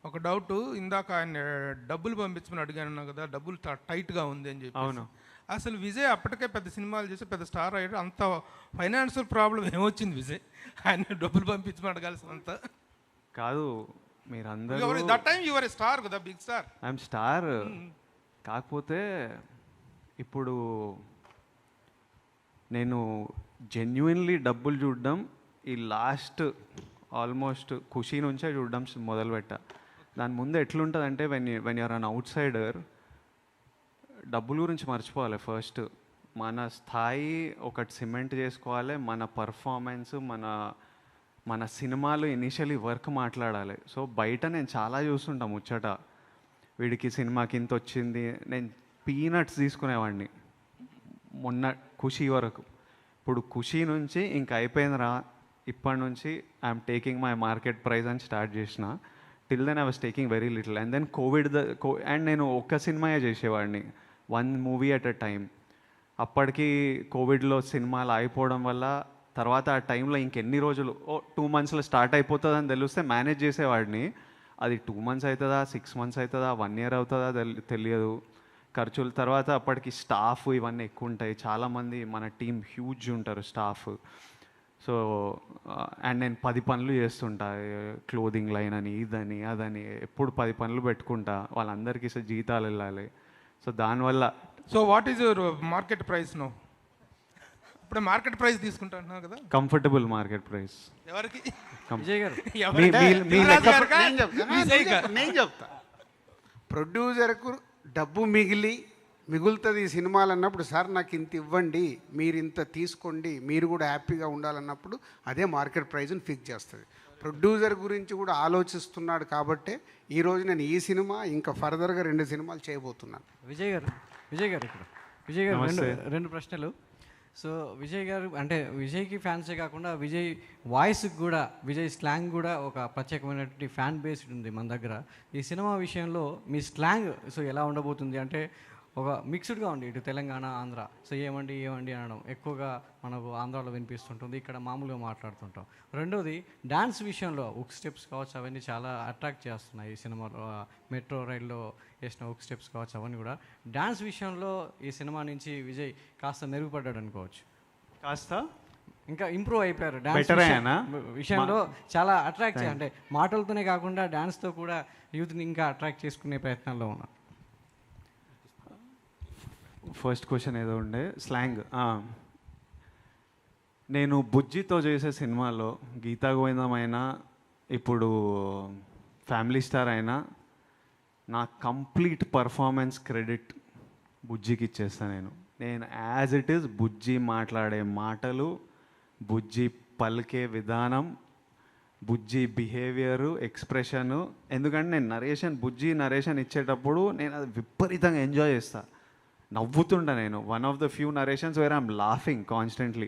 ఒక డౌట్. ఇందాక ఆయన డబ్బులు పంపించమని అడిగాను కదా, డబ్బులు టైట్గా ఉంది అని చెప్పి. అవును. అసలు విజయ్ అప్పటికే పెద్ద సినిమాలు చేసి పెద్ద స్టార్ అయ్యాడు. అంత ఫైనాన్షియల్ ప్రాబ్లం ఏమొచ్చింది విజయ్? ఆయన డబ్బులు పంపించమని అడగాల్సినంత కాదు, మీరందరూ దట్ టైం యువర్ స్టార్ కదా, బిగ్ స్టార్. I'm star. కాకపోతే ఇప్పుడు నేను జెన్యున్లీ డబ్బులు చూడడం ఈ లాస్ట్ ఆల్మోస్ట్ ఖుషీ నుంచే చూడడం మొదలుపెట్టా. దాని ముందు ఎట్లుంటుంది అంటే when you're an outsider, డబ్బుల గురించి మర్చిపోవాలి. ఫస్ట్ మన స్థాయి ఒకటి సిమెంట్ చేసుకోవాలి, మన పర్ఫార్మెన్స్, మన సినిమాలు ఇనిషియలీ వర్క్ మాట్లాడాలి. సో బయట నేను చాలా చూస్తుంటా ముచ్చట, వీడికి సినిమాకి ఇంత వచ్చింది. నేను పీనట్స్ తీసుకునేవాడిని మొన్న ఖుషీ వరకు. ఇప్పుడు ఖుషీ నుంచి ఇంక అయిపోయిందిరా, ఇప్పటి నుంచి I'm taking my market price అని స్టార్ట్ చేసిన. Till then I was taking very little. And then and నేను ఒక్క సినిమాయే చేసేవాడిని, 1 మూవీ అట్ ఎ టైం. అప్పటికి కోవిడ్లో సినిమాలు అయిపోవడం వల్ల తర్వాత ఆ టైంలో ఇంకెన్ని రోజులు 2 మంత్స్లో స్టార్ట్ అయిపోతుందని తెలిస్తే మేనేజ్ చేసేవాడిని. అది 2 మంత్స్ అవుతుందా, 6 మంత్స్ అవుతుందా, 1 ఇయర్ అవుతుందా తెలియదు. ఖర్చుల తర్వాత అప్పటికి స్టాఫ్ ఇవన్నీ ఎక్కువ ఉంటాయి, చాలామంది మన టీం హ్యూజ్ ఉంటారు స్టాఫ్. సో అండ్ నేను 10 పనులు చేస్తుంటా, క్లోదింగ్ లైన్ అని, ఇదని అదని, ఎప్పుడు 10 పనులు పెట్టుకుంటా. వాళ్ళందరికీ జీతాలు వెళ్ళాలి. సో దానివల్ల. So what is your market price no? ఇప్పుడు మార్కెట్ ప్రైస్ తీసుకుంటున్నావు కదా, కంఫర్టబుల్ మార్కెట్ ప్రైస్ ఎవరికి? విజయ్ గారు నేను చెప్తా. ప్రొడ్యూసర్కు డబ్బు మిగులుతుంది ఈ సినిమాలు అన్నప్పుడు, సార్ నాకు ఇంత ఇవ్వండి, మీరు ఇంత తీసుకోండి, మీరు కూడా హ్యాపీగా ఉండాలన్నప్పుడు అదే మార్కెట్ ప్రైజ్ని ఫిక్స్ చేస్తుంది. ప్రొడ్యూసర్ గురించి కూడా ఆలోచిస్తున్నాడు కాబట్టే ఈరోజు నేను ఈ సినిమా ఇంకా ఫర్దర్గా 2 సినిమాలు చేయబోతున్నాను. విజయ్ గారు ఇక్కడ విజయ్ గారు రెండు ప్రశ్నలు. సో విజయ్ గారు అంటే విజయ్కి ఫ్యాన్సే కాకుండా విజయ్ వాయిస్కి కూడా, విజయ్ స్లాంగ్ కూడా ఒక ప్రత్యేకమైనటువంటి ఫ్యాన్ బేస్ ఉంది మన దగ్గర. ఈ సినిమా విషయంలో మీ స్లాంగ్ సో ఎలా ఉండబోతుంది అంటే ఒక మిక్స్డ్గా ఉంది, ఇటు తెలంగాణ ఆంధ్ర. సో ఏమండి అనడం ఎక్కువగా మనకు ఆంధ్రాలో వినిపిస్తుంటుంది, ఇక్కడ మామూలుగా మాట్లాడుతుంటాం. రెండోది డ్యాన్స్ విషయంలో ఉక్ స్టెప్స్ కావచ్చు, అవన్నీ చాలా అట్రాక్ట్ చేస్తున్నాయి ఈ సినిమాలో. మెట్రో రైల్లో వేసిన ఉక్ స్టెప్స్ కావచ్చు, అవన్నీ కూడా డ్యాన్స్ విషయంలో ఈ సినిమా నుంచి విజయ్ కాస్త మెరుగుపడ్డాడు అనుకోవచ్చు. కాస్త ఇంకా ఇంప్రూవ్ అయిపోయారు డ్యాన్స్ విషయంలో. చాలా అట్రాక్ట్ అంటే మాటలతోనే కాకుండా డ్యాన్స్తో కూడా యూత్ని ఇంకా అట్రాక్ట్ చేసుకునే ప్రయత్నంలో ఉన్నారు. ఫస్ట్ క్వశ్చన్ ఏదో ఉండే స్లాంగ్. నేను బుజ్జితో చేసే సినిమాలో గీతా గోవిందం అయినా, ఇప్పుడు ఫ్యామిలీ స్టార్ అయినా, నా కంప్లీట్ పర్ఫార్మెన్స్ క్రెడిట్ బుజ్జికి ఇచ్చేస్తాను. నేను యాజ్ ఇట్ ఈస్ బుజ్జి మాట్లాడే మాటలు, బుజ్జి పలికే విధానం, బుజ్జి బిహేవియరు, ఎక్స్ప్రెషను. ఎందుకంటే నేను బుజ్జి నరేషన్ ఇచ్చేటప్పుడు నేను అది విపరీతంగా ఎంజాయ్ చేస్తాను, నవ్వుతుంటా. నేను one of the few narrations where I'm laughing constantly.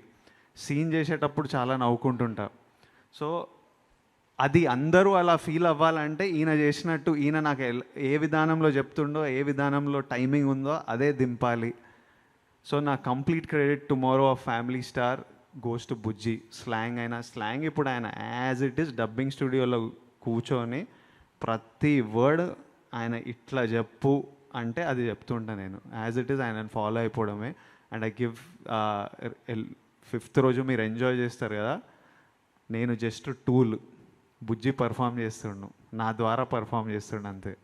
Scene చేసేటప్పుడు చాలా నవ్వుకుంటుంటా. సో అది అందరూ అలా ఫీల్ అవ్వాలంటే ఈయన చేసినట్టు, ఈయన నాకు ఏ విధానంలో చెప్తుండో, ఏ విధానంలో టైమింగ్ ఉందో అదే దింపాలి. సో నా complete credit tomorrow of family star goes to Bujji. Slang ఇప్పుడు ఆయన యాజ్ ఇట్ ఈస్ డబ్బింగ్ స్టూడియోలో కూర్చొని ప్రతి వర్డ్ ఆయన ఇట్లా చెప్పు అంటే అది చెప్తుంటా నేను. యాజ్ ఇట్ ఈస్ ఆయనను ఫాలో అయిపోవడమే. అండ్ ఐ గివ్ 5th రోజు మీరు ఎంజాయ్ చేస్తారు కదా, నేను జస్ట్ టూల్. బుజ్జి పర్ఫామ్ చేస్తుండు, నా ద్వారా పర్ఫామ్ చేస్తుండు అంతే.